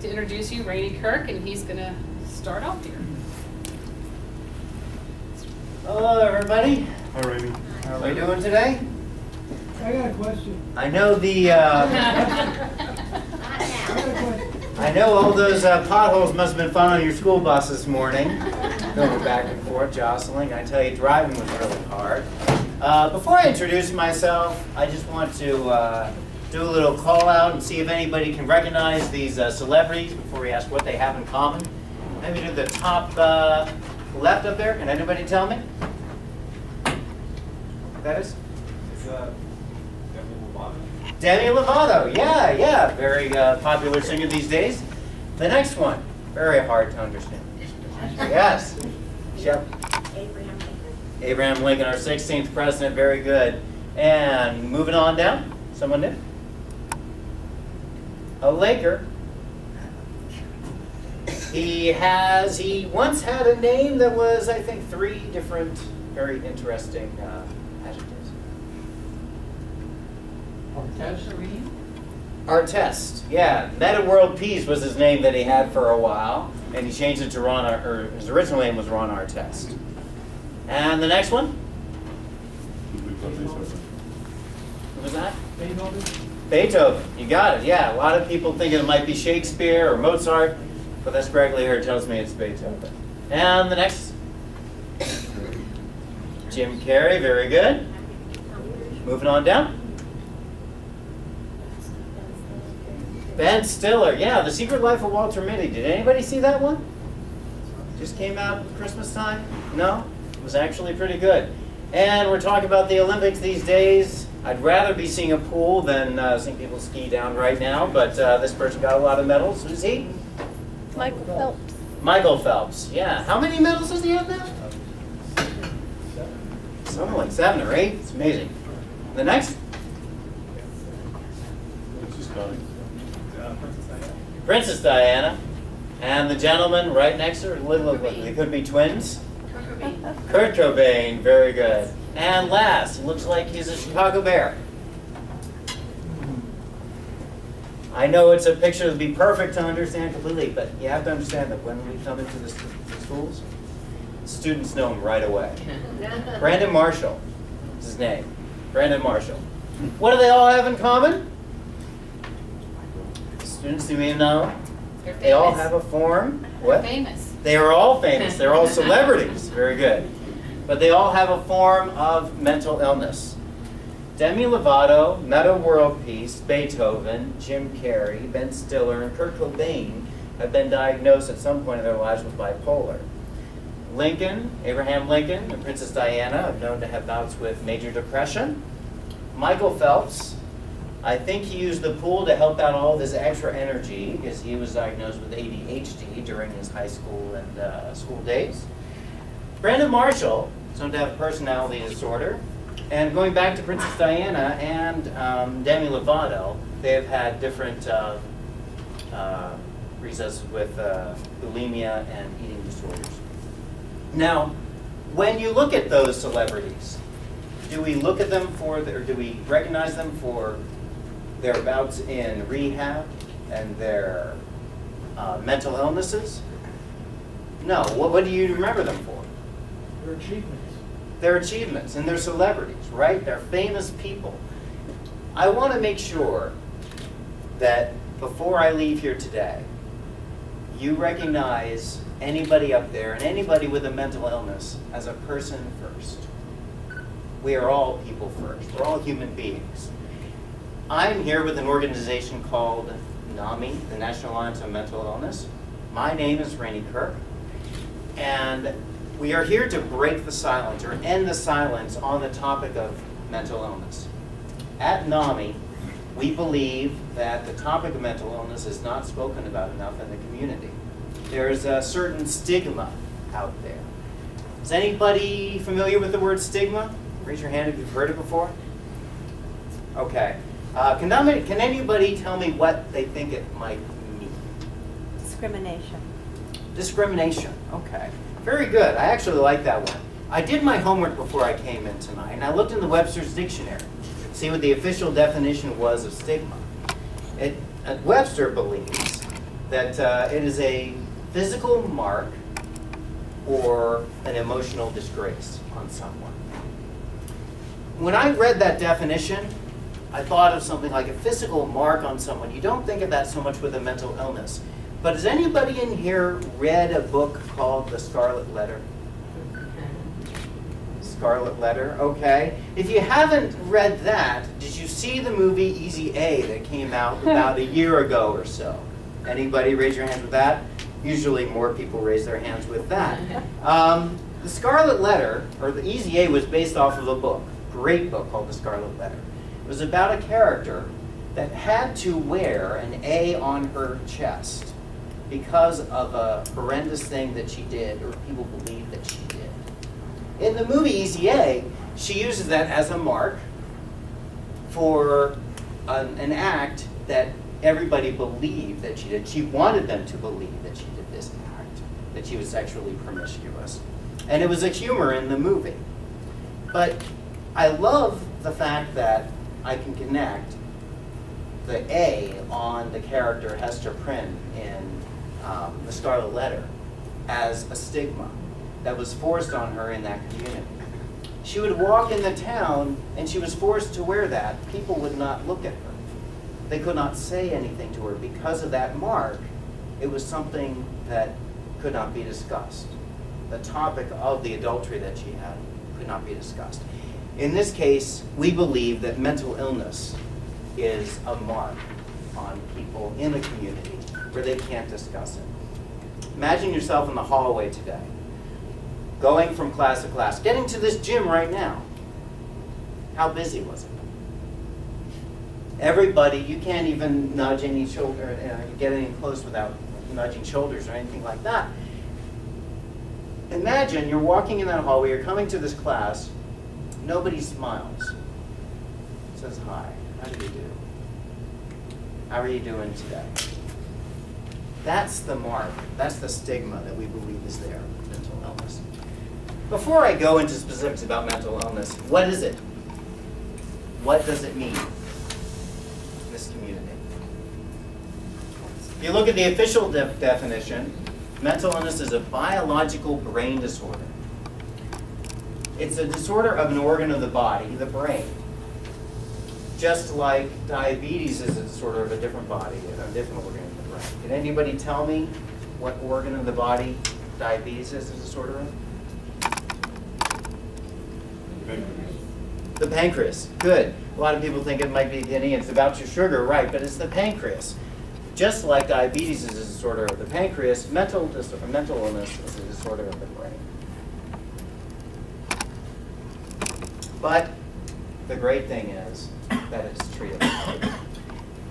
like to introduce you, Rainey Kirk, and he's going to start off here. Hello, everybody. Hi, Rainey. How are we doing today? I got a question. I know the. I got a question. I know all those potholes must have been fun on your school bus this morning, going back and forth, jostling. I tell you, driving was really hard. Before I introduce myself, I just want to do a little call out and see if anybody can recognize these celebrities before we ask what they have in common. Maybe to the top left up there. Can anybody tell me? What that is? Demi Lovato, yeah, very popular singer these days. The next one, very hard to understand. Yes, yep. Abraham Lincoln, our 16th president, very good. And moving on down, someone new? A Laker. He once had a name that was, I think, 3 different very interesting adjectives. Artest, yeah. Meta World Peace was his name that he had for a while, and he changed it to Ron, or his original name was Ron Artest. And the next one? What was that? Beethoven, you got it, yeah. A lot of people think it might be Shakespeare or Mozart, but this Gregory here tells me it's Beethoven. And the next? Jim Carrey, very good. Moving on down. Ben Stiller, yeah, The Secret Life of Walter Mitty. Did anybody see that one? Just came out Christmas time? No? It was actually pretty good. And we're talking about the Olympics these days. I'd rather be seeing a pool than seeing people ski down right now, but this person got a lot of medals. Who's he? Michael Phelps. Michael Phelps, yeah. How many medals does he have now? Something like 7 or 8. It's amazing. The next? Princess Diana. And the gentleman right next to her, they could be twins. Kurt Cobain, very good. And last, it looks like he's a Chicago Bear. I know it's a picture that would be perfect to understand completely, but you have to understand that when we come into the schools, students know him right away. Brandon Marshall is his name. Brandon Marshall. What do they all have in common? Students you may know. They all have a form. What? Famous. They are all famous. They're all celebrities. Very good. But they all have a form of mental illness. Demi Lovato, Meta World Peace, Beethoven, Jim Carrey, Ben Stiller, and Kurt Cobain have been diagnosed at some point in their lives with bipolar. Lincoln, Abraham Lincoln, and Princess Diana are known to have bouts with major depression. Michael Phelps, I think he used the pool to help out all of his extra energy because he was diagnosed with ADHD during his high school and school days. Brandon Marshall is known to have a personality disorder. And going back to Princess Diana and Demi Lovato, they have had different recesses with bulimia and eating disorders. Now, when you look at those celebrities, do we look at them or do we recognize them for their bouts in rehab and their mental illnesses? No. What do you remember them for? Their achievements. Their achievements and their celebrities, right? They're famous people. I want to make sure that before I leave here today, you recognize anybody up there and anybody with a mental illness as a person first. We are all people first. We're all human beings. I'm here with an organization called NAMI, the National Alliance on Mental Illness. My name is Rainey Kirk, and we are here to break the silence or end the silence on the topic of mental illness. At NAMI, we believe that the topic of mental illness is not spoken about enough in the community. There's a certain stigma out there. Is anybody familiar with the word stigma? Raise your hand if you've heard it before. Okay. Can anybody tell me what they think it might mean? Discrimination. Discrimination. Okay. Very good. I actually like that one. I did my homework before I came in tonight, and I looked in the Webster's Dictionary to see what the official definition was of stigma. Webster believes that it is a physical mark or an emotional disgrace on someone. When I read that definition, I thought of something like a physical mark on someone. You don't think of that so much with a mental illness. But has anybody in here read a book called The Scarlet Letter? Scarlet Letter, okay. If you haven't read that, did you see the movie Easy A that came out about a year ago or so? Anybody raise your hand with that? Usually more people raise their hands with that. The Scarlet Letter, or the Easy A, was based off of a book, great book called The Scarlet Letter. It was about a character that had to wear an A on her chest because of a horrendous thing that she did, or people believe that she did. In the movie Easy A, she uses that as a mark for an act that everybody believed that she did. She wanted them to believe that she did this act, that she was sexually promiscuous. And it was a humor in the movie. But I love the fact that I can connect the A on the character Hester Prynne in The Scarlet Letter as a stigma that was forced on her in that community. She would walk in the town and she was forced to wear that. People would not look at her. They could not say anything to her because of that mark. It was something that could not be discussed. The topic of the adultery that she had could not be discussed. In this case, we believe that mental illness is a mark on people in the community where they can't discuss it. Imagine yourself in the hallway today, going from class to class, getting to this gym right now. How busy was it? Everybody, you can't even nudge any shoulder, get any close without nudging shoulders or anything like that. Imagine you're walking in that hallway, you're coming to this class, nobody smiles, says hi, how do you do? How are you doing today? That's the mark, that's the stigma that we believe is there with mental illness. Before I go into specifics about mental illness, what is it? What does it mean in this community? If you look at the official definition, mental illness is a biological brain disorder. It's a disorder of an organ of the body, the brain. Just like diabetes is a disorder of a different body, a different organ of the brain. Can anybody tell me what organ of the body diabetes is a disorder of? The pancreas. Good. A lot of people think it might be a kidney. It's about your sugar, right? But it's the pancreas. Just like diabetes is a disorder of the pancreas, mental illness is a disorder of the brain. But the great thing is that it's treatable.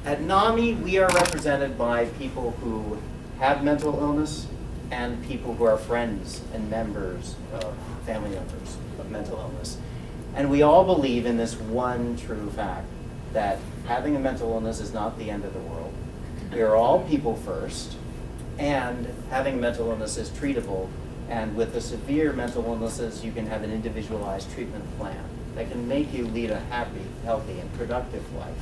At NAMI, we are represented by people who have mental illness and people who are friends and members of family members of mental illness. And we all believe in this one true fact, that having a mental illness is not the end of the world. We are all people first, and having a mental illness is treatable. And with the severe mental illnesses, you can have an individualized treatment plan that can make you lead a happy, healthy, and productive life.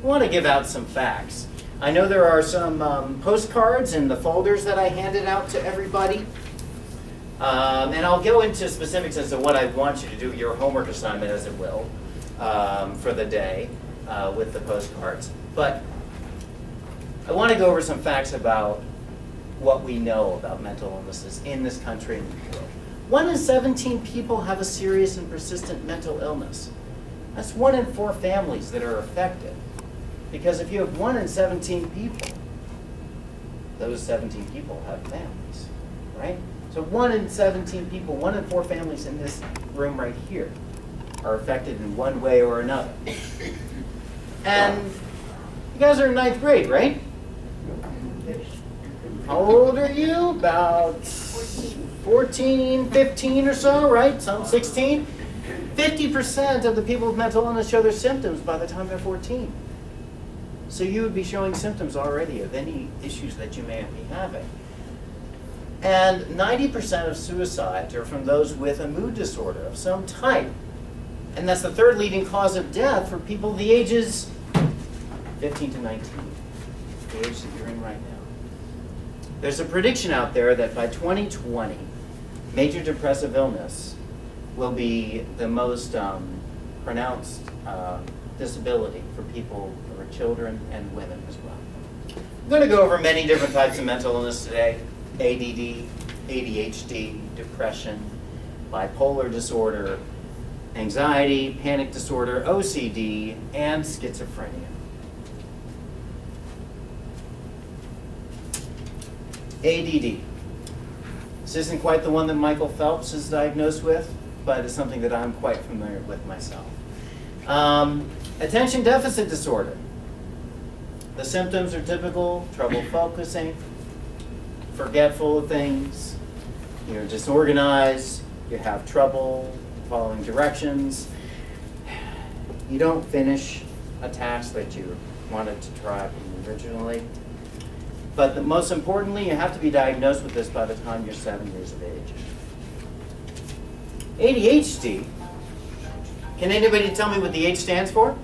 I want to give out some facts. I know there are some postcards in the folders that I handed out to everybody. And I'll go into specifics as to what I want you to do, your homework assignment as it will, for the day with the postcards. But I want to go over some facts about what we know about mental illnesses in this country and the world. 1 in 17 people have a serious and persistent mental illness. That's 1 in 4 families that are affected. Because if you have 1 in 17 people, those 17 people have families, right? So 1 in 17 people, 1 in 4 families in this room right here are affected in one way or another. And you guys are in 9th grade, right? How old are you? About 14, 15 or so, right? Some 16. 50% of the people with mental illness show their symptoms by the time they're 14. So you would be showing symptoms already of any issues that you may be having. And 90% of suicides are from those with a mood disorder of some type. And that's the 3rd leading cause of death for people the ages 15 to 19, the age that you're in right now. There's a prediction out there that by 2020, major depressive illness will be the most pronounced disability for people, for children and women as well. I'm going to go over many different types of mental illness today: ADD, ADHD, depression, bipolar disorder, anxiety, panic disorder, OCD, and schizophrenia. ADD. This isn't quite the one that Michael Phelps is diagnosed with, but it's something that I'm quite familiar with myself. Attention deficit disorder. The symptoms are typical: trouble focusing, forgetful of things, you're disorganized, you have trouble following directions, you don't finish a task that you wanted to try originally. But most importantly, you have to be diagnosed with this by the time you're 7 years of age. ADHD, can anybody tell me what the H stands for?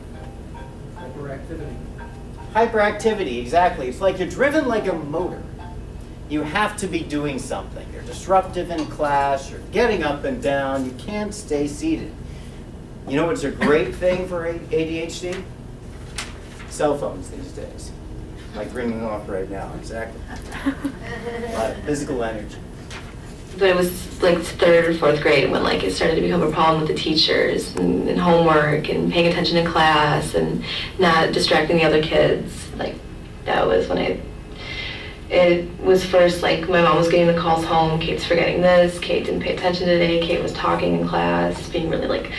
Hyperactivity. Hyperactivity, exactly. It's like you're driven like a motor. You have to be doing something. You're disruptive in class, you're getting up and down, you can't stay seated. You know what's a great thing for ADHD? Cell phones these days. Like ringing off right now, exactly. A lot of physical energy. But it was like 3rd or 4th grade when like it started to become a problem with the teachers and homework and paying attention in class and not distracting the other kids. Like that was when it was first like my mom was getting the calls home, Kate's forgetting this, Kate didn't pay attention today, Kate was talking in class, being really like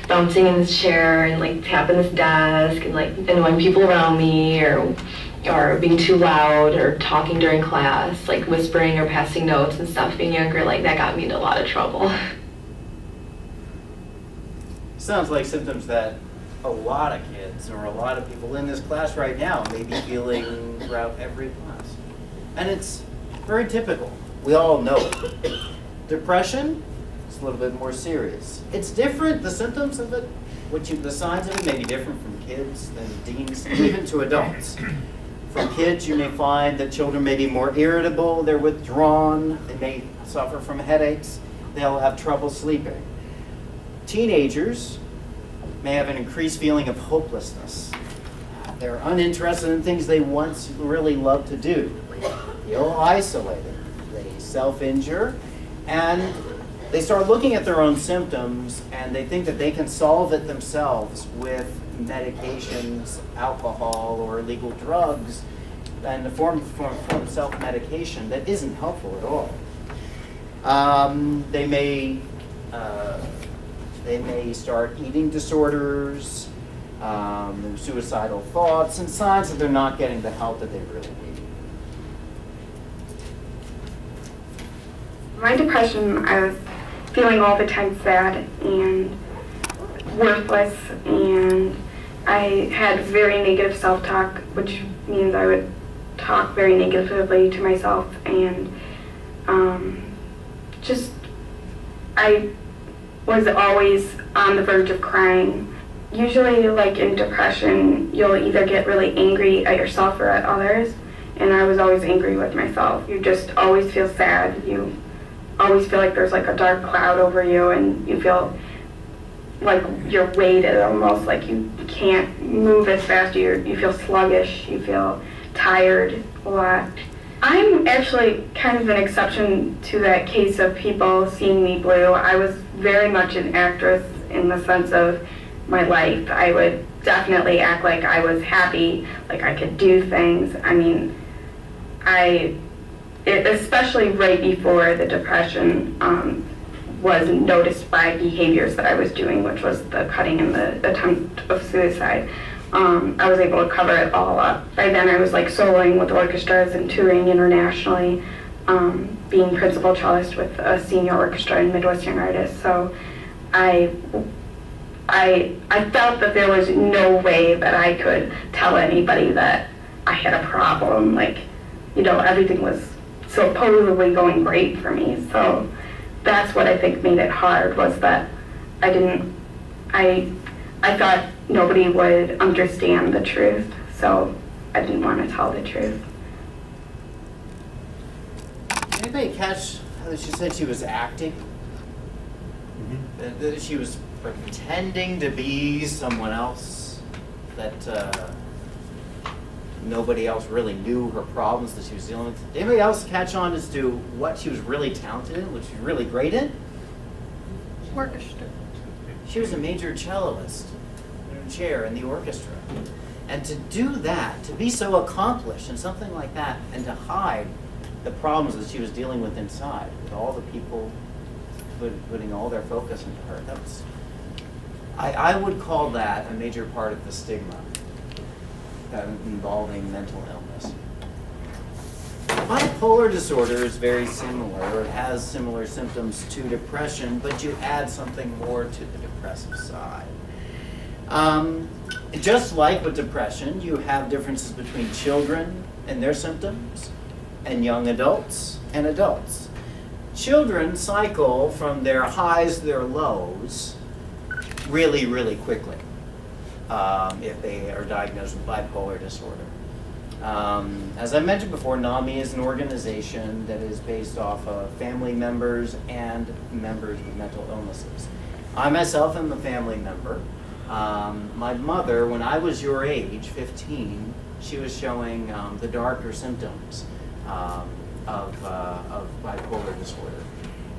bouncing in this chair and like tapping this desk and like annoying people around me or being too loud or talking during class, like whispering or passing notes and stuff. Being younger, like that got me into a lot of trouble. Sounds like symptoms that a lot of kids or a lot of people in this class right now may be feeling throughout every class. And it's very typical. We all know it. Depression is a little bit more serious. It's different, the symptoms of it, the signs of it may be different from kids than teens, even to adults. For kids, you may find that children may be more irritable, they're withdrawn, they may suffer from headaches, they'll have trouble sleeping. Teenagers may have an increased feeling of hopelessness. They're uninterested in things they once really loved to do. Feel isolated, they self-injure, and they start looking at their own symptoms and they think that they can solve it themselves with medications, alcohol, or illegal drugs, and a form of self-medication that isn't helpful at all. They may start eating disorders, suicidal thoughts, and signs that they're not getting the help that they really need. My depression, I was feeling all the time sad and worthless, and I had very negative self-talk, which means I would talk very negatively to myself, and I was always on the verge of crying. Usually, like in depression, you'll either get really angry at yourself or at others, and I was always angry with myself. You just always feel sad. You always feel like there's like a dark cloud over you, and you feel like you're weighted almost, like you can't move as fast, you feel sluggish, you feel tired a lot. I'm actually kind of an exception to that case of people seeing me blue. I was very much an actress in the sense of my life. I would definitely act like I was happy, like I could do things. I mean, especially right before the depression, was noticed by behaviors that I was doing, which was the cutting and the attempt of suicide. I was able to cover it all up. By then I was like soloing with orchestras and touring internationally, being principal cellist with a senior orchestra in Midwestern artists. So I felt that there was no way that I could tell anybody that I had a problem. Like, you know, everything was supposedly going great for me. So that's what I think made it hard, was that I thought nobody would understand the truth. so I didn't want to tell the truth. Anybody catch how she said she was acting? That she was pretending to be someone else, that nobody else really knew her problems that she was dealing with. Did anybody else catch on as to what she was really talented in, what she was really great in? Orchestra. She was a major celloist in her chair in the orchestra. And to do that, to be so accomplished in something like that, and to hide the problems that she was dealing with inside, with all the people putting all their focus into her, that was, I would call that a major part of the stigma involving mental illness. Bipolar disorder is very similar. It has similar symptoms to depression, but you add something more to the depressive side. Just like with depression, you have differences between children and their symptoms, and young adults and adults. Children cycle from their highs to their lows really, really quickly if they are diagnosed with bipolar disorder. As I mentioned before, NAMI is an organization that is based off of family members and members with mental illnesses. I myself am a family member. My mother, when I was your age, 15, she was showing the darker symptoms of bipolar disorder.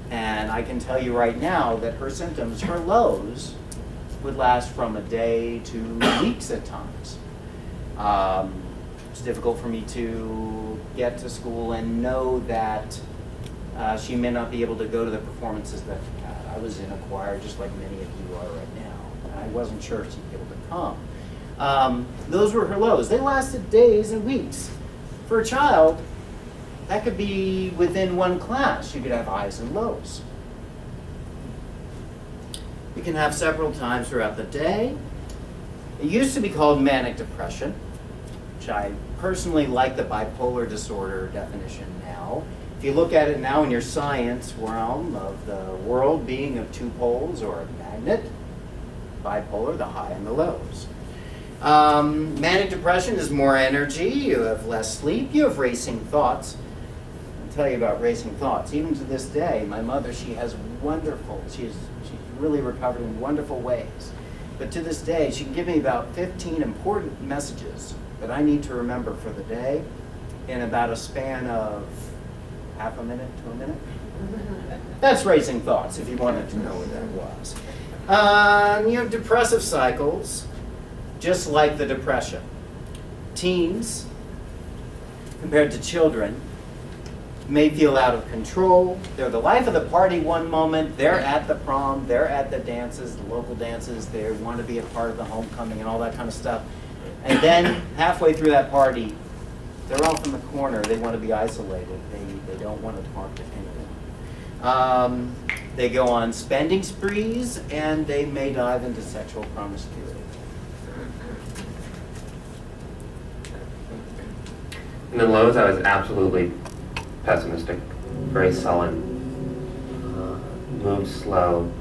And I can tell you right now that her symptoms, her lows, would last from a day to weeks at times. It's difficult for me to get to school and know that she may not be able to go to the performances that she had. I was in a choir just like many of you are right now. And I wasn't sure if she'd be able to come. Those were her lows. They lasted days and weeks. For a child, that could be within one class. You could have highs and lows. You can have several times throughout the day. It used to be called manic depression, which I personally like the bipolar disorder definition now. If you look at it now in your science realm of the world being of two poles or a magnet, bipolar, the high and the lows. Manic depression is more energy, you have less sleep, you have racing thoughts. I'll tell you about racing thoughts. Even to this day, my mother, she has she's really recovered in wonderful ways. But to this day, she can give me about 15 important messages that I need to remember for the day in about a span of half a minute to a minute. That's racing thoughts, if you wanted to know what that was. You have depressive cycles, just like the depression. Teens, compared to children, may feel out of control. They're the life of the party one moment, they're at the prom, they're at the dances, the local dances, they want to be a part of the homecoming and all that kind of stuff. And then halfway through that party, they're off in the corner, they want to be isolated, they don't want to talk to anyone. They go on spending sprees and they may dive into sexual promiscuity. In the lows, I was absolutely pessimistic, very sullen, moved slow,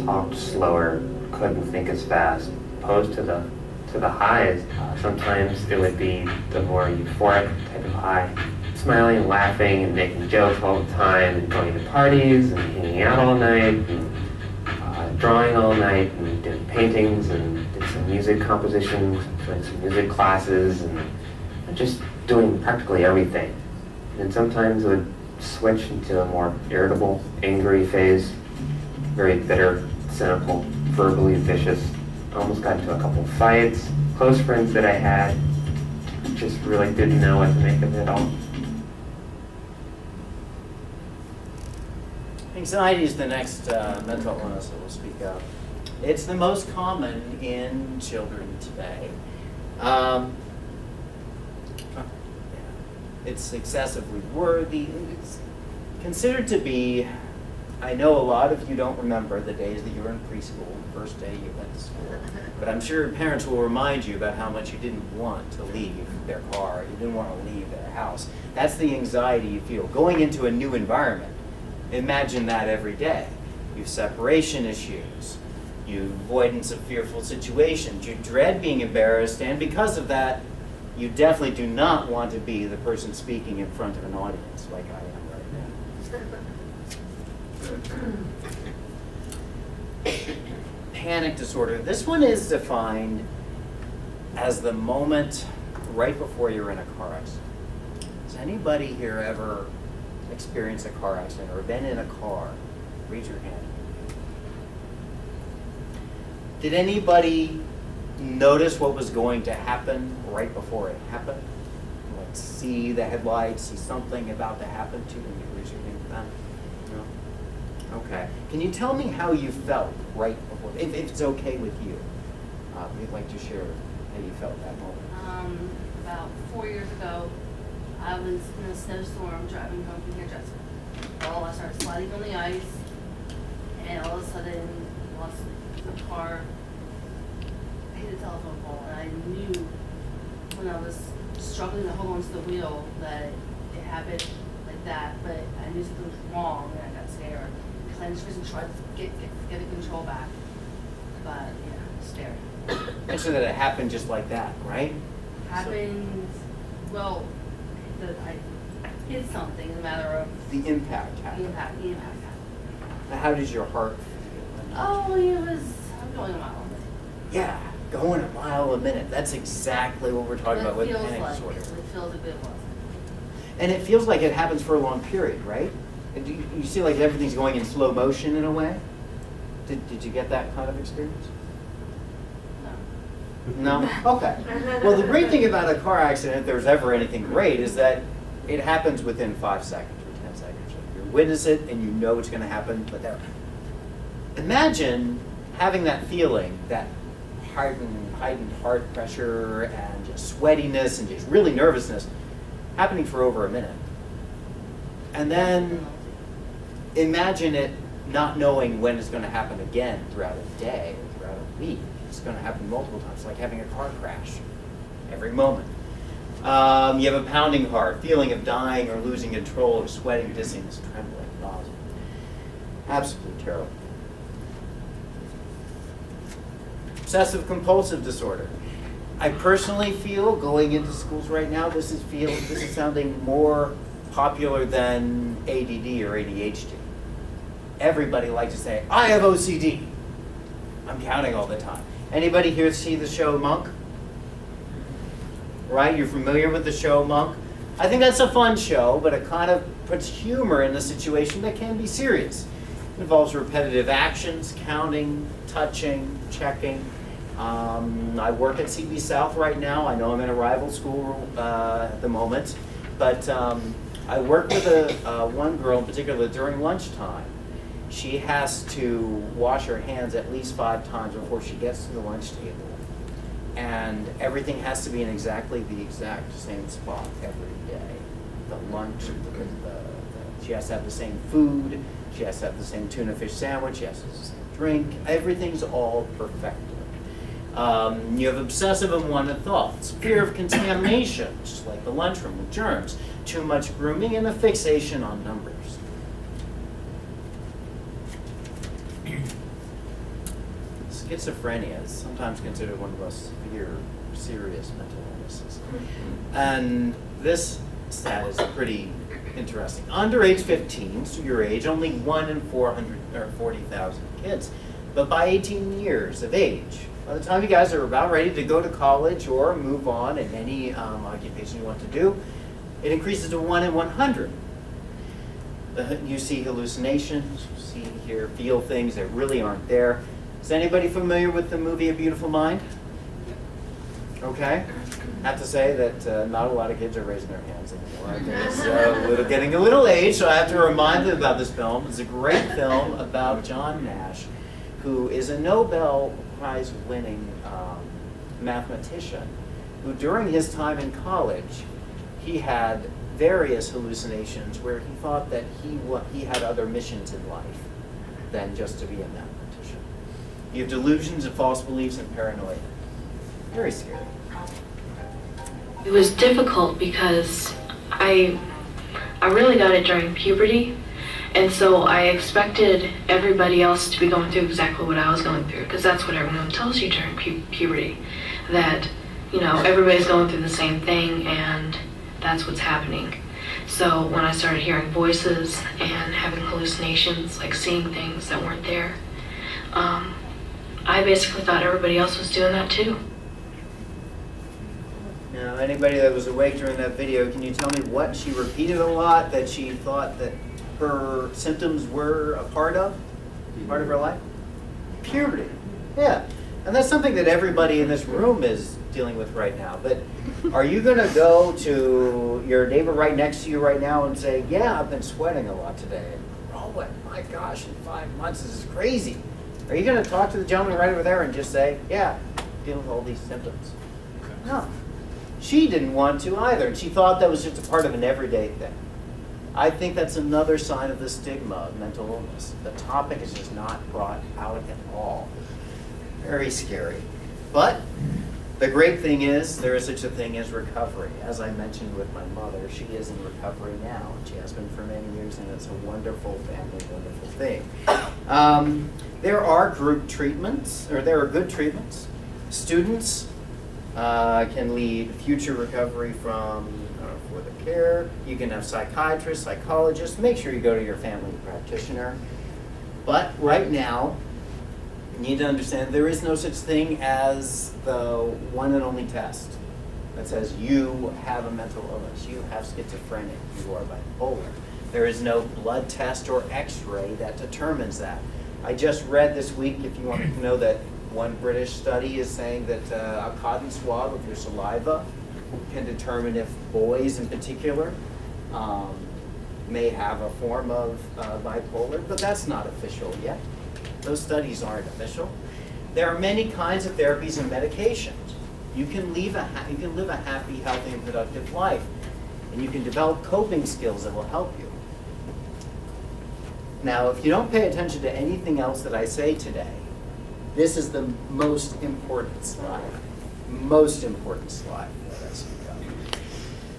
talked slower, couldn't think as fast. Opposed to the highs, sometimes it would be the more euphoric type of high, smiling and laughing and making jokes all the time, and going to parties and hanging out all night, and drawing all night, and doing paintings, and did some music compositions, doing some music classes, and just doing practically everything. And sometimes it would switch into a more irritable, angry phase, very bitter, cynical, verbally vicious. Almost got into a couple fights. Close friends that I had just really didn't know what to make of it all. Anxiety is the next mental illness that we'll speak of. It's the most common in children today. It's excessively worthy. It's considered to be, I know a lot of you don't remember the days that you were in preschool, the first day you went to school, but I'm sure parents will remind you about how much you didn't want to leave their car, you didn't want to leave their house. That's the anxiety you feel. Going into a new environment, imagine that every day. You have separation issues. You avoidance of fearful situations. You dread being embarrassed, and because of that, you definitely do not want to be the person speaking in front of an audience like I am right now. Panic disorder. This one is defined as the moment right before you're in a car accident. Has anybody here ever experienced a car accident or been in a car? Raise your hand. Did anybody notice what was going to happen right before it happened? Like see the headlights, see something about to happen to you, and you raise your hand for that? No? Okay. Can you tell me how you felt right before, if it's okay with you? We'd like to share how you felt that moment. About 4 years ago, I was in a snowstorm driving home from here, Jessica. I started sliding on the ice, and all of a sudden, lost the car, hit a telephone pole, and I knew when I was struggling to hold onto the wheel that it happened like that, but I knew something was wrong, and I got scared. Clenched fist and tried to get the control back, but yeah, scared. And so that it happened just like that, right? Happened, well, that I hit something in a matter of The impact the happened. impact happened. How did your heart feel? Oh, I'm going a mile. Yeah, going a mile a minute. That's exactly what we're talking about with panic disorder. It feels a bit was. And it feels like it happens for a long period, right? And you see like everything's going in slow motion in a way? Did you get that kind of experience? No. No? Okay. Well, the great thing about a car accident, if there's ever anything great, is that it happens within 5 seconds or 10 seconds. You witness it and you know it's going to happen, but there. Imagine having that feeling, that heightened heart pressure and just sweatiness and just really nervousness happening for over a minute. And then imagine it not knowing when it's going to happen again throughout a day or throughout a week. It's going to happen multiple times, like having a car crash every moment. You have a pounding heart, feeling of dying or losing control, or sweating, dizziness, trembling, nausea. Absolutely terrible. Obsessive compulsive disorder. I personally feel, going into schools right now, this is sounding more popular than ADD or ADHD. Everybody likes to say, I have OCD. I'm counting all the time. Anybody here see the show Monk? Right, you're familiar with the show Monk? I think that's a fun show, but it kind of puts humor in the situation that can be serious. It involves repetitive actions, counting, touching, checking. I work at CB South right now. I know I'm in a rival school at the moment, but I work with one girl in particular during lunchtime. She has to wash her hands at least 5 times before she gets to the lunch table. And everything has to be in exactly the exact same spot every day. The lunch, she has to have the same food, she has to have the same tuna fish sandwich, she has to have the same drink. Everything's all perfected. You have obsessive unwanted thoughts, fear of contamination, just like the lunchroom with germs, too much grooming, and a fixation on numbers. Schizophrenia is sometimes considered one of the most severe, serious mental illnesses. And this stat is pretty interesting. Under age 15, so your age, only 1 in 440,000 kids. But by 18 years of age, by the time you guys are about ready to go to college or move on in any occupation you want to do, it increases to 1 in 100. You see hallucinations, you see, hear, feel things that really aren't there. Is anybody familiar with the movie A Beautiful Mind? Okay. I have to say that not a lot of kids are raising their hands anymore. I think it's getting a little age, so I have to remind them about this film. It's a great film about John Nash, who is a Nobel Prize-winning mathematician, who during his time in college, he had various hallucinations where he thought that he had other missions in life than just to be a mathematician. You have delusions and false beliefs and paranoia. Very scary. It was difficult because I really got it during puberty, And so I expected everybody else to be going through exactly what I was going through, because that's what everyone tells you during puberty, that, you know, everybody's going through the same thing and that's what's happening. So when I started hearing voices and having hallucinations, like seeing things that weren't there, I basically thought everybody else was doing that too. Now, anybody that was awake during that video, can you tell me what she repeated a lot that she thought that her symptoms were a part of her life? Puberty. Yeah. And that's something that everybody in this room is dealing with right now. But are you going to go to your neighbor right next to you right now and say, yeah, I've been sweating a lot today? Oh, my gosh, in 5 months, this is crazy. Are you going to talk to the gentleman right over there and just say, yeah, dealing with all these symptoms? No. She didn't want to either, and she thought that was just a part of an everyday thing. I think that's another sign of the stigma of mental illness. The topic is just not brought out at all. Very scary. But the great thing is there is such a thing as recovery. As I mentioned with my mother, she is in recovery now, and she has been for many years, and it's a wonderful family, wonderful thing. There are group treatments, or there are good treatments. Students can lead future recovery from for the care. You can have psychiatrists, psychologists. Make sure you go to your family practitioner. But right now, you need to understand there is no such thing as the one and only test that says you have a mental illness, you have schizophrenia, you are bipolar. There is no blood test or x-ray that determines that. I just read this week, if you want to know, that one British study is saying that a cotton swab of your saliva can determine if boys in particular may have a form of bipolar, but that's not official yet. Those studies aren't official. There are many kinds of therapies and medications. You can live a happy, healthy, and productive life, and you can develop coping skills that will help you. Now, if you don't pay attention to anything else that I say today, this is the most important slide. Most important slide that I speak of.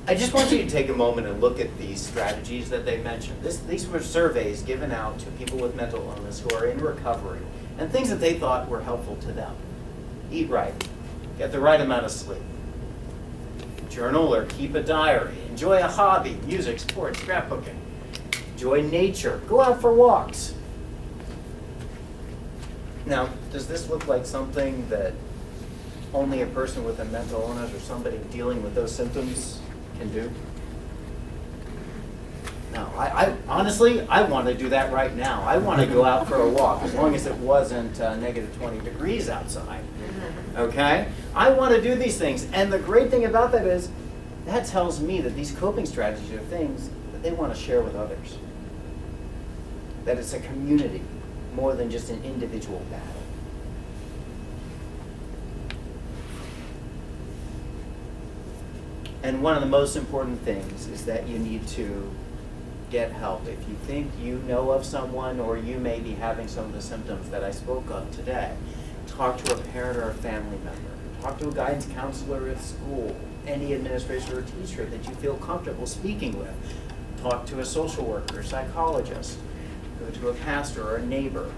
I just want you to take a moment and look at these strategies that they mentioned. These were surveys given out to people with mental illness who are in recovery, and things that they thought were helpful to them. Eat right. Get the right amount of sleep. Journal or keep a diary. Enjoy a hobby, music, sports, scrapbooking. Enjoy nature. Go out for walks. Now, does this look like something that only a person with a mental illness or somebody dealing with those symptoms can do? No, I honestly, I want to do that right now. I want to go out for a walk as long as it wasn't negative 20 degrees outside. Okay? I want to do these things. And the great thing about that is that tells me that these coping strategies are things that they want to share with others. That it's a community more than just an individual battle. And one of the most important things is that you need to get help. If you think you know of someone or you may be having some of the symptoms that I spoke of today, talk to a parent or a family member. Talk to a guidance counselor at school, any administrator or teacher that you feel comfortable speaking with. Talk to a social worker, psychologist. Go to a pastor or a neighbor.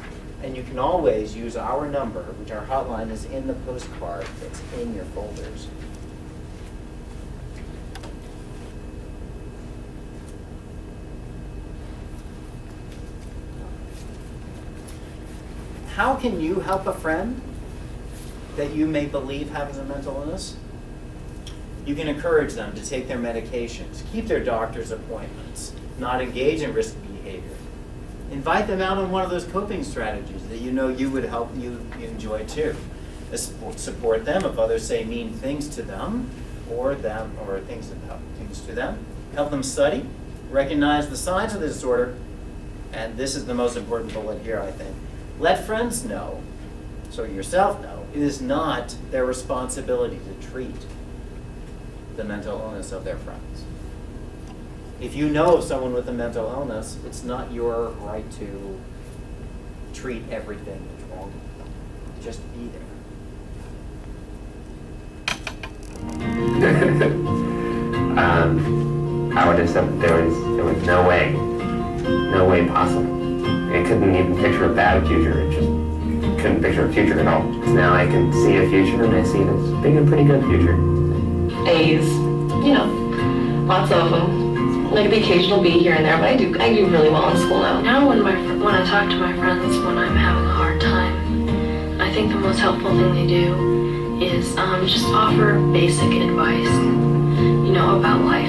And you can always use our number, which our hotline is in the postcard that's in your folders. How can you help a friend that you may believe has a mental illness? You can encourage them to take their medications, keep their doctor's appointments, not engage in risky behavior. Invite them out on one of those coping strategies that you know you would help you enjoy too. Support them if others say mean things to them or things to them. Help them study, recognize the signs of the disorder, and this is the most important bullet here, I think. Let friends know, so yourself know, it is not their responsibility to treat the mental illness of their friends. If you know of someone with a mental illness, it's not your right to treat everything that's wrong with them. Just be there. I would have said there was no way no way possible. I couldn't even picture a bad future. It just couldn't picture a future at all. Now I can see a future, and I see it as being a pretty good future. A's, you know, lots of them. Like the occasional B here and there, but I do really well in school now. Now when I talk to my friends when I'm having a hard time, I think the most helpful thing they do is just offer basic advice, you know, about life.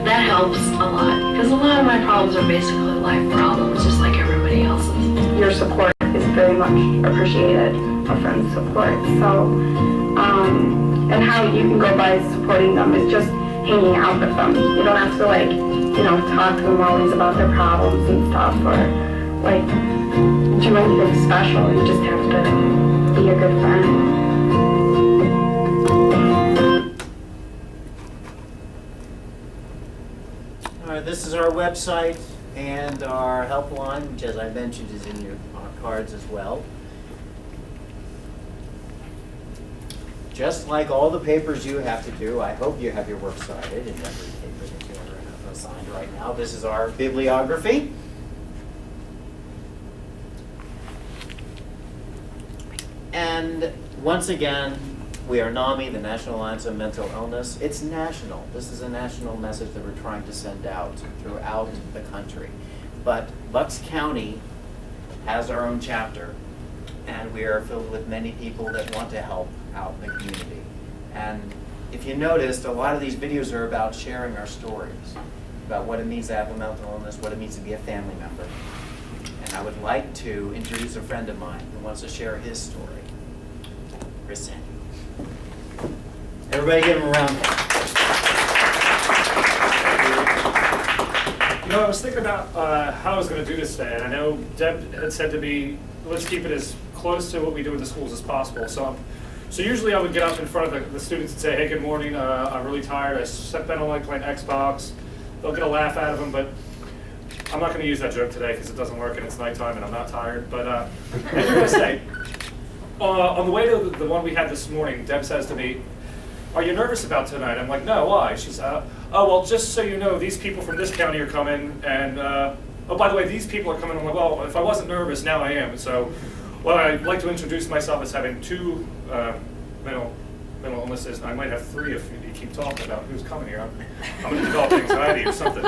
That helps a lot, because a lot of my problems are basically life problems, just like everybody else's. Your support is very much appreciated, a friend's support. So, and how you can go by supporting them is just hanging out with them. You don't have to like, you know, talk to them always about their problems and stuff, or like do anything special. You just have to be a good friend. All right, this is our website and our helpline, which, as I mentioned, is in our cards as well. Just like all the papers you have to do, I hope you have your works cited in every paper that you ever have assigned right now. This is our bibliography. And once again, we are NAMI, the National Alliance on Mental Illness. It's national. This is a national message that we're trying to send out throughout the country. But Bucks County has our own chapter, and we are filled with many people that want to help out in the community. And if you noticed, a lot of these videos are about sharing our stories, about what it means to have a mental illness, what it means to be a family member. And I would like to introduce a friend of mine who wants to share his story. Chris Sandy. Everybody give him a round. You know, I was thinking about how I was going to do this today, and I know Deb had said to me, let's keep it as close to what we do in the schools as possible. So usually I would get up in front of the students and say, hey, good morning, I'm really tired, I spent all night playing Xbox. They'll get a laugh out of them, but I'm not going to use that joke today because it doesn't work and it's nighttime and I'm not tired. But I was going to say, on the way to the one we had this morning, Deb says to me, are you nervous about tonight? I'm like, no, why? She's, oh, well, just so you know, these people from this county are coming, and, oh, by the way, these people are coming. I'm like, well, if I wasn't nervous, now I am. So, well, I'd like to introduce myself as having 2 mental illnesses, and I might have 3 if you keep talking about who's coming here. I'm going to develop anxiety or something.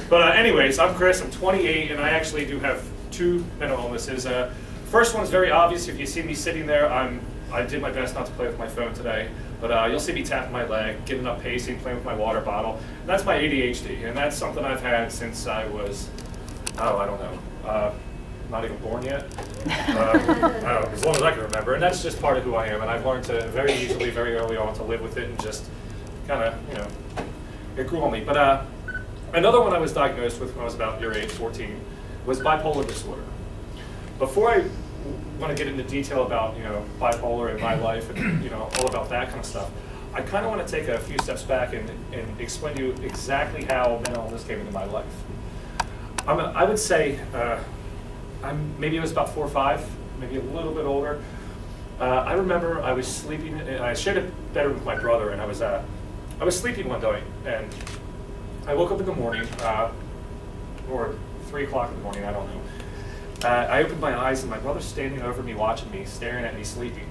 But anyways, I'm Chris, I'm 28, and I actually do have 2 mental illnesses. First one's very obvious. If you see me sitting there, I did my best not to play with my phone today. But you'll see me tapping my leg, getting up pacing, playing with my water bottle. And that's my ADHD, and that's something I've had since I was, I don't know, not even born yet. As long as I can remember. And that's just part of who I am. And I've learned to very easily, very early on, to live with it and just kind of, you know, it grew on me. But another one I was diagnosed with when I was about your age, 14, was bipolar disorder. Before I want to get into detail about, you know, bipolar in my life and, you know, all about that kind of stuff, I kind of want to take a few steps back and explain to you exactly how mental illness came into my life. I would say maybe it was about 4 or 5, maybe a little bit older. I remember I was sleeping, and I shared a bedroom with my brother, and I was sleeping one night, and I woke up in the morning, or 3 o'clock in the morning, I don't know. I opened my eyes, and my brother's standing over me, watching me, staring at me, sleeping.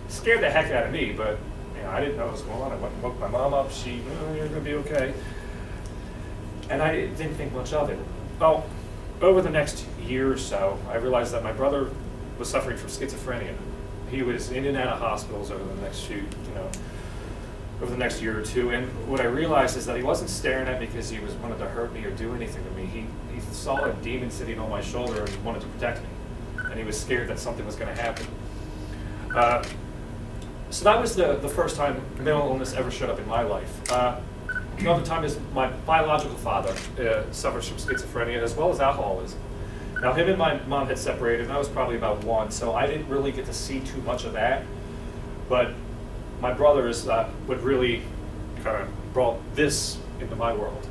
Scared the heck out of me, but you know, I didn't know what was going on. I went and woke my mom up. She, you're going to be okay. And I didn't think much of it. Well, over the next year or so, I realized that my brother was suffering from schizophrenia. He was in and out of hospitals over the next over the next year or two. And what I realized is that he wasn't staring at me because he wanted to hurt me or do anything to me. He saw a demon sitting on my shoulder and he wanted to protect me. And he was scared that something was going to happen. So that was the first time mental illness ever showed up in my life. Another time is my biological father suffers from schizophrenia as well as alcoholism. Now him and my mom had separated, and I was probably about 1, so I didn't really get to see too much of that. But my brothers would really kind of brought this into my world.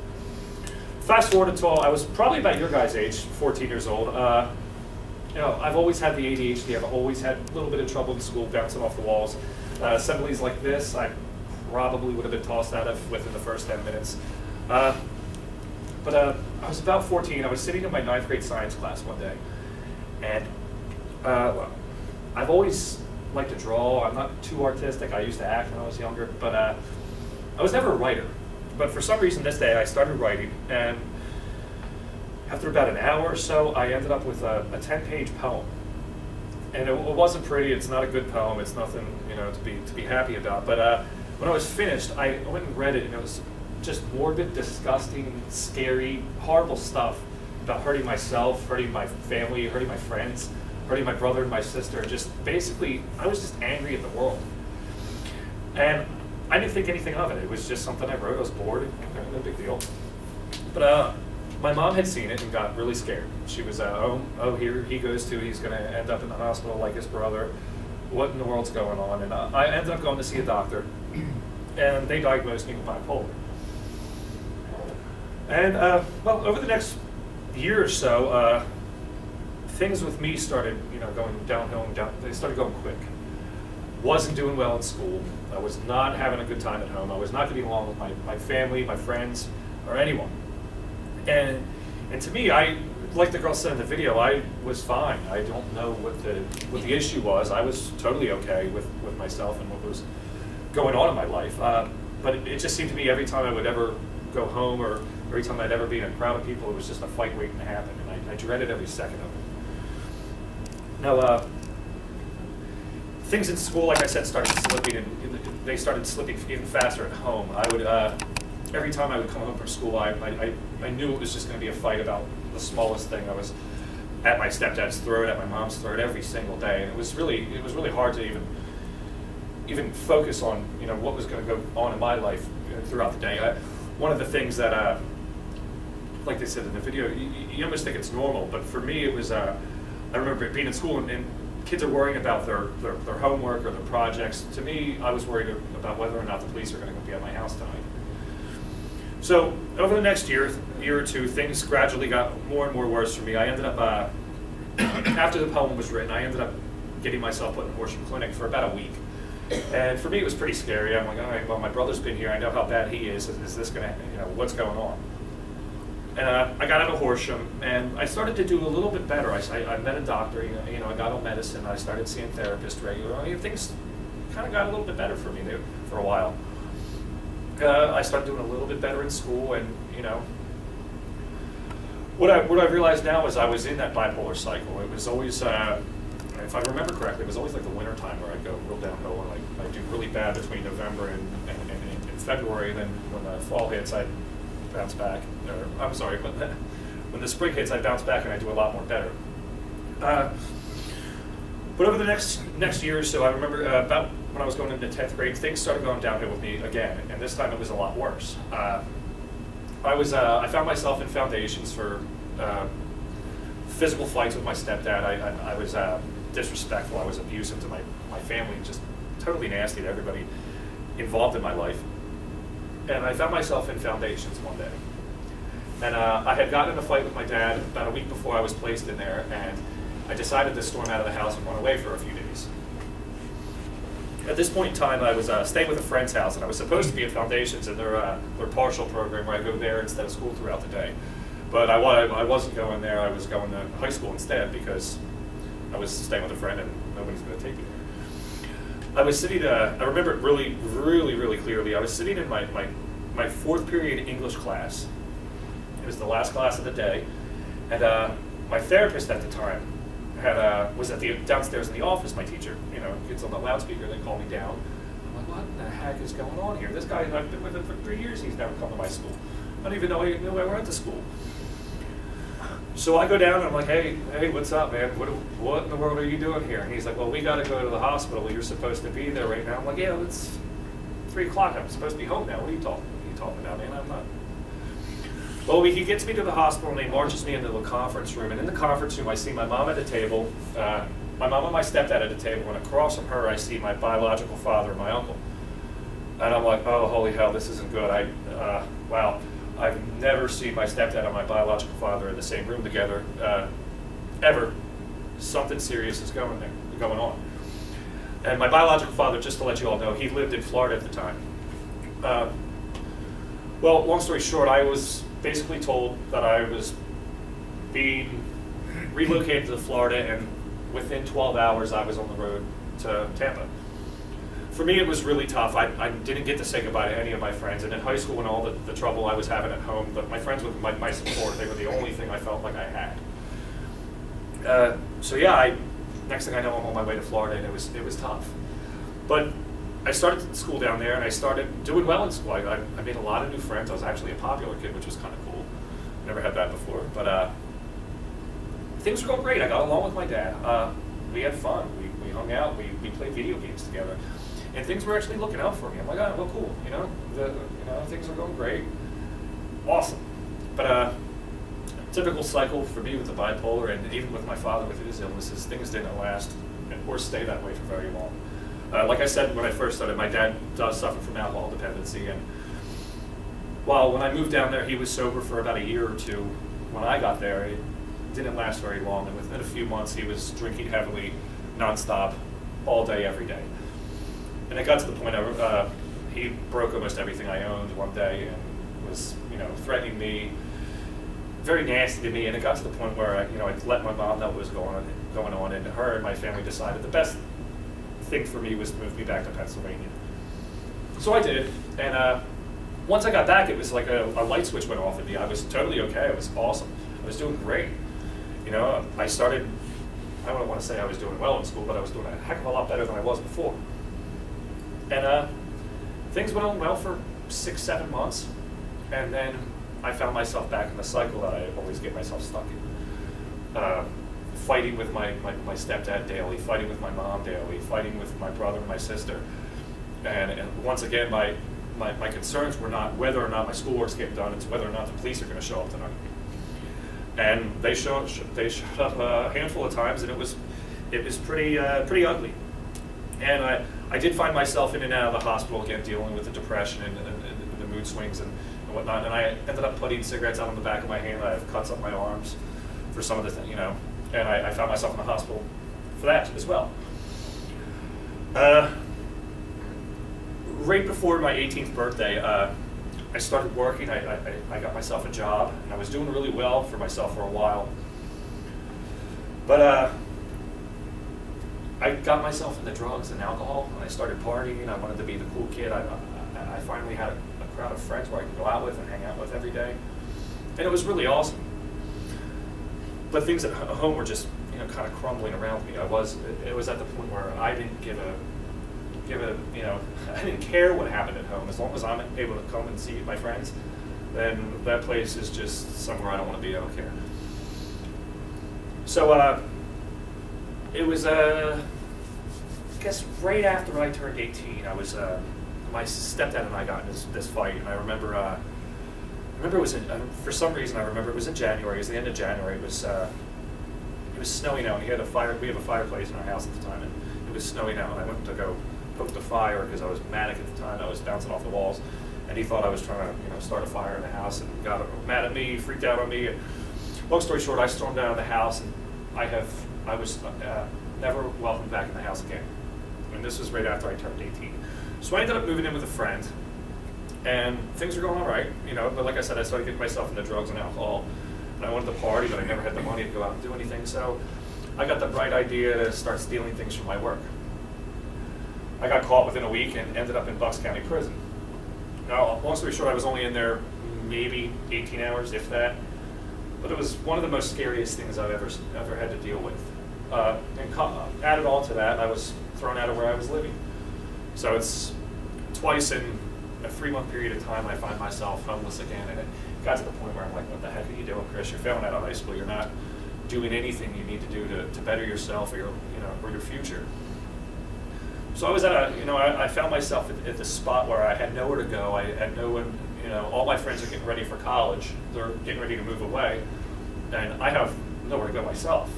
Fast forward until I was probably about your guys' age, 14 years old. You know, I've always had the ADHD. I've always had a little bit of trouble in school, bouncing off the walls. Assemblies like this, I probably would have been tossed out of within the first 10 minutes. But But I was about 14. I was sitting in my 9th grade science class one day, and well, I've always liked to draw. I'm not too artistic. I used to act when I was younger, but I was never a writer. But for some reason this day I started writing, and after about an hour or so, I ended up with a 10-page poem. And it wasn't pretty. It's not a good poem. It's nothing, you know, to be happy about. But when I was finished, I went and read it, and it was just morbid, disgusting, scary, horrible stuff about hurting myself, hurting my family, hurting my friends, hurting my brother and my sister. Just basically, I was just angry at the world. And I didn't think anything of it. It was just something I wrote. I was bored. Okay, no big deal. But my mom had seen it and got really scared. She was, oh, here he goes too. He's going to end up in the hospital like his brother. What in the world's going on? And I ended up going to see a doctor, and they diagnosed me with bipolar. And well, over the next year or so, things with me started, you know, going downhill and down. They started going quick. Wasn't doing well in school. I was not having a good time at home. I was not getting along with my family, my friends, or anyone. And to me, like the girl said in the video, I was fine. I don't know what the issue was. I was totally okay with myself and what was going on in my life. But it just seemed to me every time I would ever go home, or every time I'd ever be in a crowd of people, it was just a fight waiting to happen, and I dreaded every second of it. Now, things in school, like I said, started slipping, and they started slipping even faster at home. I would, every time I would come home from school, I knew it was just going to be a fight about the smallest thing. I was at my stepdad's throat, at my mom's throat every single day, and it was really hard to even focus on, you know, what was going to go on in my life throughout the day. One of the things that, like they said in the video, you almost think it's normal, but for me it was, I remember being in school and kids are worrying about their homework or their projects. To me, I was worried about whether or not the police are going to be at my house tonight. So over the next year or two, things gradually got more and more worse for me. I ended up, after the poem was written, I ended up getting myself put in Horsham Clinic for about a week. And for me, it was pretty scary. I'm like, all right, well, my brother's been here. I know how bad he is. Is this going to, you know, what's going on? And I got out of Horsham, and I started to do a little bit better. I met a doctor, you know, I got on medicine. I started seeing therapists regularly. Things kind of got a little bit better for me there for a while. I started doing a little bit better in school, and, you know, what I realized now is I was in that bipolar cycle. It was always, if I remember correctly, it was always like the winter time where I'd go real downhill, and I'd do really bad between November and February, and then when the fall hits, I'd bounce back. Or, I'm sorry, but when the spring hits, I bounce back and I do a lot more better. But over the next year or so, I remember about when I was going into 10th grade, things started going downhill with me again, and this time it was a lot worse. I found myself in foundations for physical fights with my stepdad. I was disrespectful. I was abusive to my family, just totally nasty to everybody involved in my life. And I found myself in foundations one day. And I had gotten in a fight with my dad about a week before I was placed in there, and I decided to storm out of the house and run away for a few days. At this point in time, I was staying with a friend's house, and I was supposed to be at Foundations in their partial program where I go there instead of school throughout the day. But I wasn't going there. I was going to high school instead because I was staying with a friend and nobody's going to take me there. I was sitting, I remember it really, really, really clearly. I was sitting in my 4th period English class. It was the last class of the day, and my therapist at the time was downstairs in the office. My teacher, you know, gets on the loudspeaker. They call me down. I'm like, what the heck is going on here? This guy, I've been with him for 3 years. He's never come to my school. I don't even know he knew I went to school. So I go down and I'm like, hey, what's up, man? What in the world are you doing here? And he's like, well, we got to go to the hospital. You're supposed to be there right now. I'm like, yeah, it's 3 o'clock. I'm supposed to be home now. What are you talking about, man? I'm not. Well, he gets me to the hospital and he marches me into the conference room. And in the conference room, I see my mom at a table, my mom and my stepdad at a table. And across from her, I see my biological father and my uncle. And I'm like, oh, holy hell, this isn't good. Wow. I've never seen my stepdad and my biological father in the same room together, ever. Something serious is going on. And my biological father, just to let you all know, he lived in Florida at the time. Well, long story short, I was basically told that I was being relocated to Florida, and within 12 hours I was on the road to Tampa. For me, it was really tough. I didn't get to say goodbye to any of my friends, and in high school, when all the trouble I was having at home, but my friends with my support, they were the only thing I felt like I had. So yeah, next thing I know, I'm on my way to Florida, and it was tough. But I started school down there, and I started doing well in school. I made a lot of new friends. I was actually a popular kid, which was kind of cool. Never had that before. But things were going great. I got along with my dad. We had fun. We hung out. We played video games together. And things were actually looking out for me. I'm like, oh, well, cool. Things are going great. Awesome. But typical cycle for me with the bipolar, and even with my father with his illnesses, things didn't last or stay that way for very long. Like I said when I first started, my dad does suffer from alcohol dependency, and while when I moved down there he was sober for about a year or two, when I got there it didn't last very long, and within a few months he was drinking heavily, nonstop, all day, every day. And it got to the point of he broke almost everything I owned one day and was threatening me, very nasty to me, and it got to the point where I let my mom know what was going on, and her and my family decided the best thing for me was to move me back to Pennsylvania. So I did, and once I got back, it was like a light switch went off in me. I was totally okay. It was awesome. I was doing great. I started, I don't want to say I was doing well in school, but I was doing a heck of a lot better than I was before. And things went on well for 6-7 months, and then I found myself back in the cycle that I always get myself stuck in. Fighting with my stepdad daily, fighting with my mom daily, fighting with my brother and my sister. And once again, my concerns were not whether or not my schoolwork's getting done, it's whether or not the police are going to show up tonight. And they showed up a handful of times, and it was pretty ugly. And I did find myself in and out of the hospital again, dealing with the depression and the mood swings and whatnot. And I ended up putting cigarettes out on the back of my hand. I have cuts up my arms for some of the things, And I found myself in the hospital for that as well. Right before my 18th birthday, I started working. I got myself a job, and I was doing really well for myself for a while. But I got myself into drugs and alcohol, and I started partying. I wanted to be the cool kid. I finally had a crowd of friends where I could go out with and hang out with every day, and it was really awesome. But things at home were just, kind of crumbling around me. It was at the point where I didn't I didn't care what happened at home. As long as I'm able to come and see my friends, then that place is just somewhere I don't want to be. I don't care. So it was, I guess right after I turned 18, I was, my stepdad and I got in this fight, and I remember it was for some reason I remember it was in January. It was the end of January. It was snowing out. We have a fireplace in our house at the time, and it was snowing out. And I went to go poke the fire because I was manic at the time. I was bouncing off the walls, and he thought I was trying to start a fire in the house, and got mad at me, freaked out on me. And long story short, I stormed out of the house, and I was never welcomed back in the house again. And this was right after I turned 18. So I ended up moving in with a friend. And things were going all right, but like I said, I started getting myself into drugs and alcohol, and I wanted to party, but I never had the money to go out and do anything, so I got the bright idea to start stealing things from my work. I got caught within a week and ended up in Bucks County Prison. Now, long story short, I was only in there maybe 18 hours, if that, but it was one of the most scariest things I've ever had to deal with. And added all to that, I was thrown out of where I was living. So it's twice in a 3-month period of time, I find myself homeless again, and it got to the point where I'm like, what the heck are you doing, Chris? You're failing out of high school. You're not doing anything you need to do to better yourself or your future. So I was at I found myself at this spot where I had nowhere to go. I had no one, all my friends are getting ready for college. They're getting ready to move away, and I have nowhere to go myself.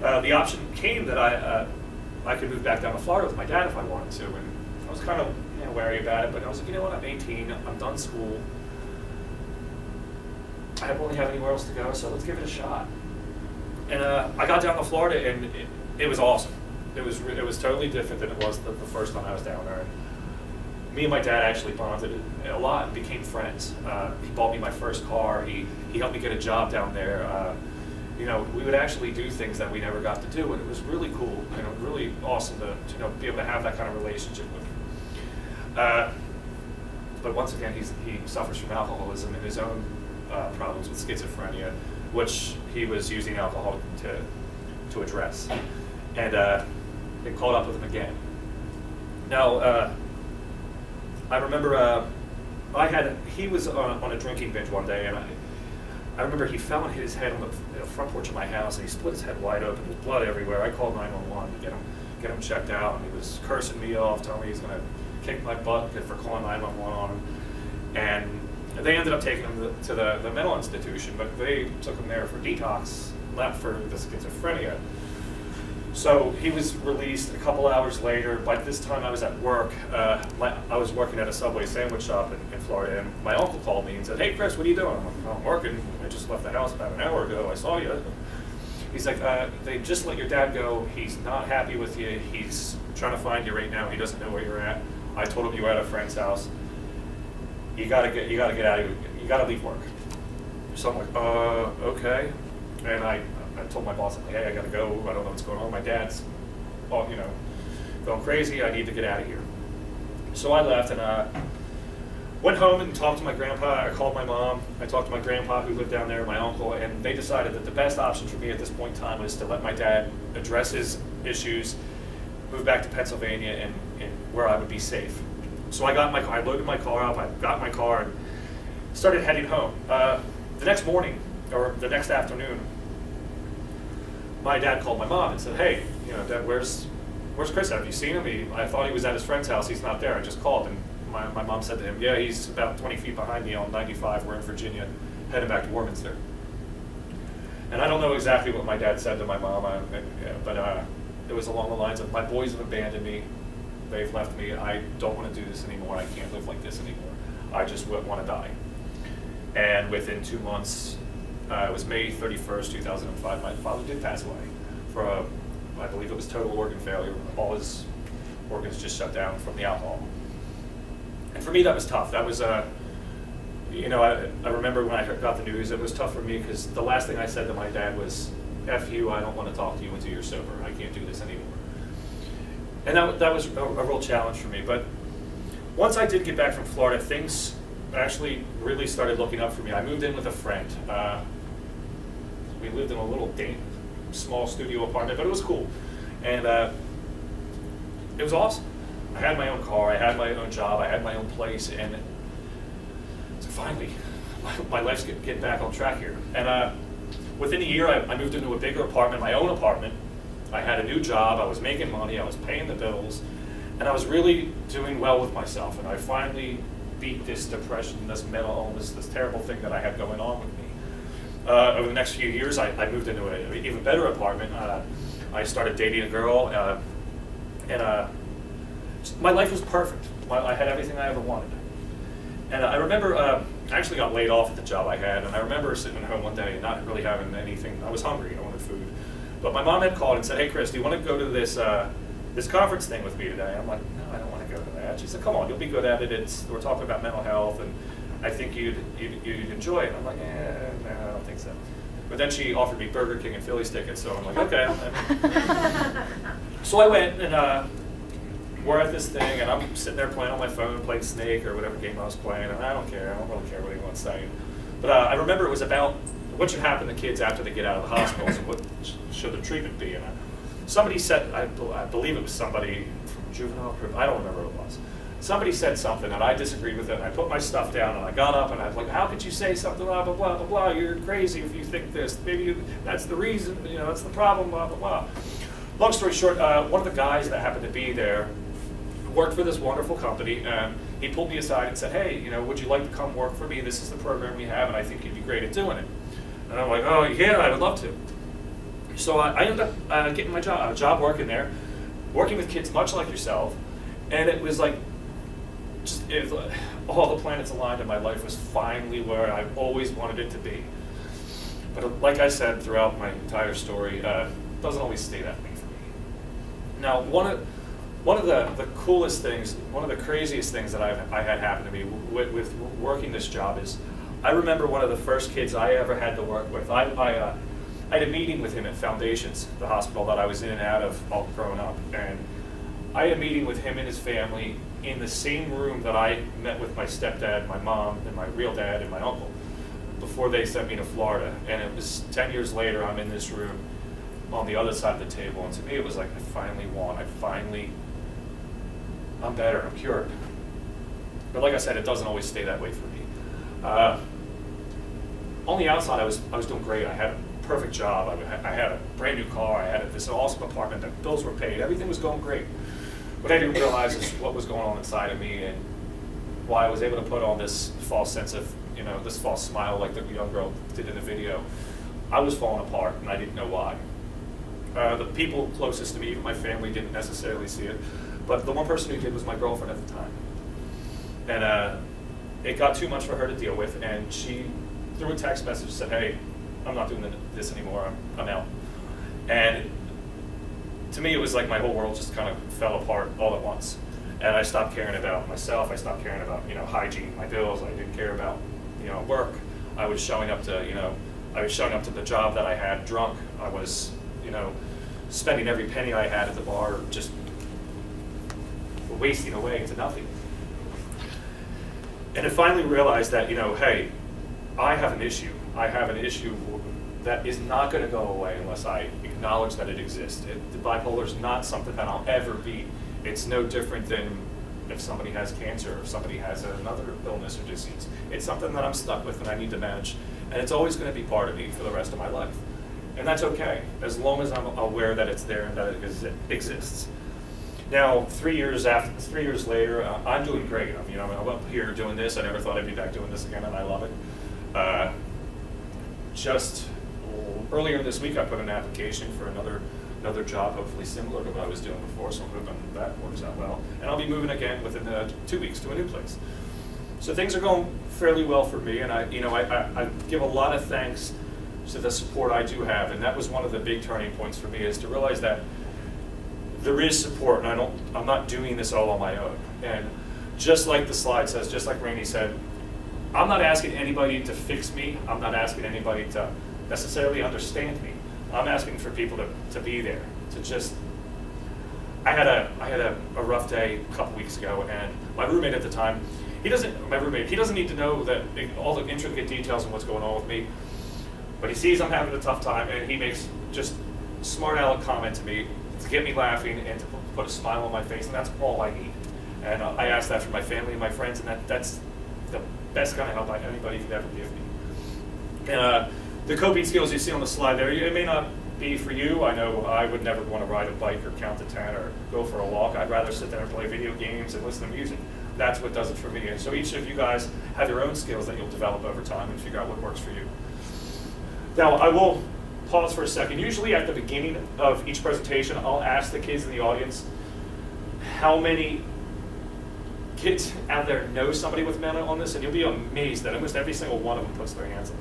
The option came that I could move back down to Florida with my dad if I wanted to, and I was kind of wary about it, but I was like, what, I'm 18, I'm done school, I don't really have anywhere else to go, so let's give it a shot. And I got down to Florida, and it was awesome. It was totally different than it was the first time I was down there. And me and my dad actually bonded a lot and became friends. He bought me my first car. He helped me get a job down there. We would actually do things that we never got to do, and it was really cool. Really awesome to be able to have that kind of relationship with him. But once again, he suffers from alcoholism and his own problems with schizophrenia, which he was using alcohol to address. And it caught up with him again. Now, I remember he was on a drinking binge one day, and I remember he fell and hit his head on the front porch of my house, and he split his head wide open with blood everywhere. I called 911 to get him checked out, and he was cursing me off, telling me he's going to kick my butt for calling 911 on him. And they ended up taking him to the mental institution, but they took him there for detox, not for the schizophrenia. So he was released a couple hours later. By this time I was at work. I was working at a Subway sandwich shop in Florida, and my uncle called me and said, "Hey Chris, what are you doing?" I'm like, "I'm working. I just left the house about an hour ago. I saw you." He's like, "They just let your dad go. He's not happy with you. He's trying to find you right now. He doesn't know where you're at. I told him you were at a friend's house. You gotta get out of here. You gotta leave work." So I'm like, okay. And I told my boss, "Hey, I gotta go. I don't know what's going on. My dad's, going crazy. I need to get out of here." So I left and went home and talked to my grandpa. I called my mom. I talked to my grandpa who lived down there, my uncle, and they decided that the best option for me at this point in time was to let my dad address his issues, move back to Pennsylvania, and where I would be safe. So I loaded my car up. I got my car and started heading home. The next morning, or the next afternoon, my dad called my mom and said, "Hey, Dad, where's Chris? Have you seen him? I thought he was at his friend's house. He's not there. I just called." And my mom said to him, "Yeah, he's about 20 feet behind me on 95. We're in Virginia, heading back to Warminster." And I don't know exactly what my dad said to my mom, but it was along the lines of, "My boys have abandoned me. They've left me. I don't want to do this anymore. I can't live like this anymore. I just want to die." And within 2 months, it was May 31st, 2005, my father did pass away from, I believe it was total organ failure. All his organs just shut down from the alcohol. And for me, that was tough. That was, I remember when I got the news, it was tough for me because the last thing I said to my dad was, "F you, I don't want to talk to you until you're sober. I can't do this anymore." And that was a real challenge for me. But once I did get back from Florida, things actually really started looking up for me. I moved in with a friend. We lived in a little small studio apartment, but it was cool. And it was awesome. I had my own car, I had my own job, I had my own place, and so finally, my life's getting back on track here. And within a year, I moved into a bigger apartment, my own apartment. I had a new job, I was making money, I was paying the bills, and I was really doing well with myself. And I finally beat this depression, this mental illness, this terrible thing that I had going on with me. Over the next few years, I moved into an even better apartment. I started dating a girl, and my life was perfect. I had everything I ever wanted. And I remember, I actually got laid off at the job I had, and I remember sitting at home one day and not really having anything. I was hungry, I wanted food. But my mom had called and said, "Hey Chris, do you want to go to this conference thing with me today?" I'm like, "No, I don't want to go to that." She said, "Come on, you'll be good at it. We're talking about mental health, and I think you'd enjoy it." I'm like, no, I don't think so. But then she offered me Burger King and Phillies tickets, so I'm like, okay. So I went, and we're at this thing, and I'm sitting there playing on my phone, playing Snake or whatever game I was playing, and I don't care. I don't really care what anyone's saying. But I remember it was about what should happen to kids after they get out of the hospitals and what should the treatment be. And somebody said, I believe it was somebody from juvenile group, I don't remember what it was. Somebody said something, and I disagreed with it, and I put my stuff down, and I got up, and I was like, "How could you say something, blah, blah, blah, blah, blah, you're crazy if you think this, maybe that's the reason, that's the problem, blah, blah, blah." Long story short, one of the guys that happened to be there worked for this wonderful company, and he pulled me aside and said, "Hey, would you like to come work for me? This is the program we have, and I think you'd be great at doing it." And I'm like, "Oh, yeah, I would love to." So I ended up getting a job working there, working with kids much like yourself, and it was like, all the planets aligned, and my life was finally where I always wanted it to be. But like I said throughout my entire story, it doesn't always stay that way for me. Now, one of the coolest things, one of the craziest things that I had happen to me with working this job is, I remember one of the first kids I ever had to work with. I had a meeting with him at Foundations, the hospital that I was in and out of all growing up, and I had a meeting with him and his family in the same room that I met with my stepdad, my mom, and my real dad and my uncle before they sent me to Florida. And it was 10 years later, I'm in this room on the other side of the table, and to me it was like, I finally won. I'm better, I'm cured. But like I said, it doesn't always stay that way for me. On the outside, I was doing great. I had a perfect job. I had a brand new car. I had this awesome apartment. The bills were paid. Everything was going great. What I didn't realize is what was going on inside of me, and why I was able to put on this false sense of, this false smile like the young girl did in the video. I was falling apart, and I didn't know why. The people closest to me, even my family, didn't necessarily see it, but the one person who did was my girlfriend at the time. And it got too much for her to deal with, and she threw a text message and said, "Hey, I'm not doing this anymore, I'm out." And to me, it was like my whole world just kind of fell apart all at once. And I stopped caring about myself, I stopped caring about, hygiene, my bills, I didn't care about, work. I was showing up to the job that I had drunk. I was, spending every penny I had at the bar, just wasting away into nothing. And I finally realized that, hey, I have an issue. I have an issue that is not going to go away unless I acknowledge that it exists. The bipolar is not something that I'll ever beat. It's no different than if somebody has cancer or if somebody has another illness or disease. It's something that I'm stuck with and I need to manage. And it's always going to be part of me for the rest of my life. And that's okay, as long as I'm aware that it's there and that it exists. Now, 3 years later, I'm doing great. I'm up here doing this. I never thought I'd be back doing this again, and I love it. Just earlier this week, I put an application for another job, hopefully similar to what I was doing before, so I'm hoping that works out well. And I'll be moving again within 2 weeks to a new place. So things are going fairly well for me, and I give a lot of thanks to the support I do have, and that was one of the big turning points for me, is to realize that there is support, and I'm not doing this all on my own. And just like the slide says, just like Rainey said, I'm not asking anybody to fix me. I'm not asking anybody to necessarily understand me. I'm asking for people to be there, to just. I had a rough day a couple weeks ago, and my roommate at the time, he doesn't need to know all the intricate details of what's going on with me, but he sees I'm having a tough time, and he makes just smart aleck comment to me to get me laughing and to put a smile on my face, and that's all I need. And I ask that for my family and my friends, and that's the best kind of help anybody could ever give me. And the coping skills you see on the slide there, it may not be for you. I know I would never want to ride a bike or count to 10 or go for a walk. I'd rather sit there and play video games and listen to music. That's what does it for me. And so each of you guys have your own skills that you'll develop over time and figure out what works for you. Now, I will pause for a second. Usually at the beginning of each presentation, I'll ask the kids in the audience how many kids out there know somebody with mental illness, and you'll be amazed that almost every single one of them puts their hands up.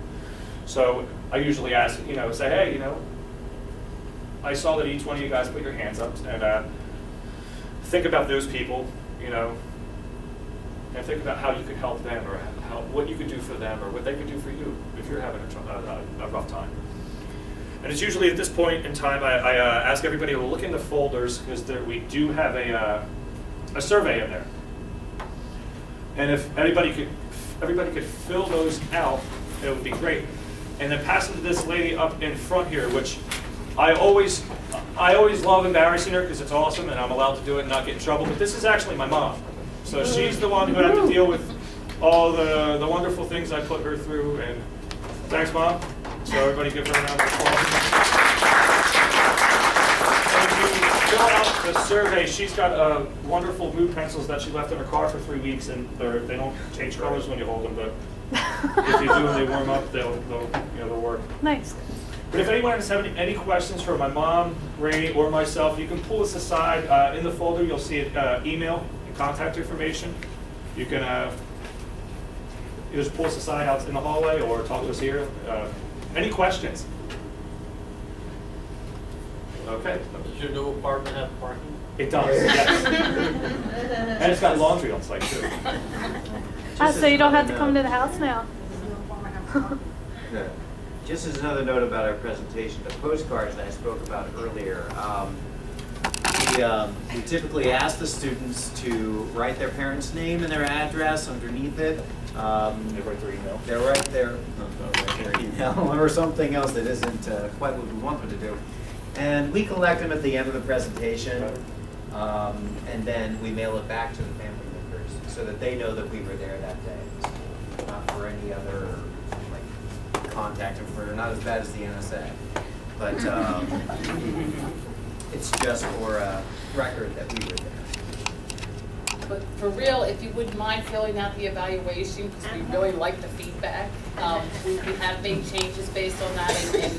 So I usually ask, say, hey, I saw that each one of you guys put your hands up, and think about those people, and think about how you could help them, or what you could do for them, or what they could do for you if you're having a rough time. And it's usually at this point in time I ask everybody to look in the folders, because we do have a survey in there. And if everybody could fill those out, it would be great. And then pass them to this lady up in front here, which I always love embarrassing her because it's awesome and I'm allowed to do it and not get in trouble. But this is actually my mom. So she's the one who had to deal with all the wonderful things I put her through. And thanks, Mom. So everybody give her a round of applause. Fill out the survey. She's got wonderful mood pencils that she left in her car for 3 weeks, and they don't change colors when you hold them, but if you do and they warm up, they'll work. Nice. But if anyone has any questions for my mom, Rainey, or myself, you can pull us aside. In the folder, you'll see email and contact information. You can you just pull us aside out in the hallway or talk to us here. Any questions? Okay. Does your new apartment have parking? It does, yes. And it's got laundry on site too. So you don't have to come to the house now? Just as another note about our presentation, the postcards that I spoke about earlier, we typically ask the students to write their parent's name and their address underneath it. They write their email. They're right there, write their email or something else that isn't quite what we want them to do. And we collect them at the end of the presentation, and then we mail it back to the family members so that they know that we were there that day. Not for any other like contact information, not as bad as the NSA, but it's just for a record that we were there. But for real, if you wouldn't mind filling out the evaluation, because we really like the feedback. We have made changes based on that, and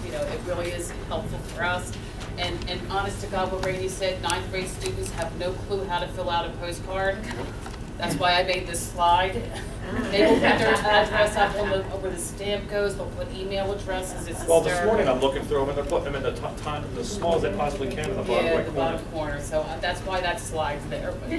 you know, it really is helpful for us. And honest to God, what Rainey said, 9th grade students have no clue how to fill out a postcard. That's why I made this slide. They will put their address up on where the stamp goes, they'll put email addresses, it's Well, this hysterical. morning I'm looking through them and they're putting them in the top, the small as they possibly can in the bottom Yeah, right the corner. bottom corner, so that's why that slide's there. But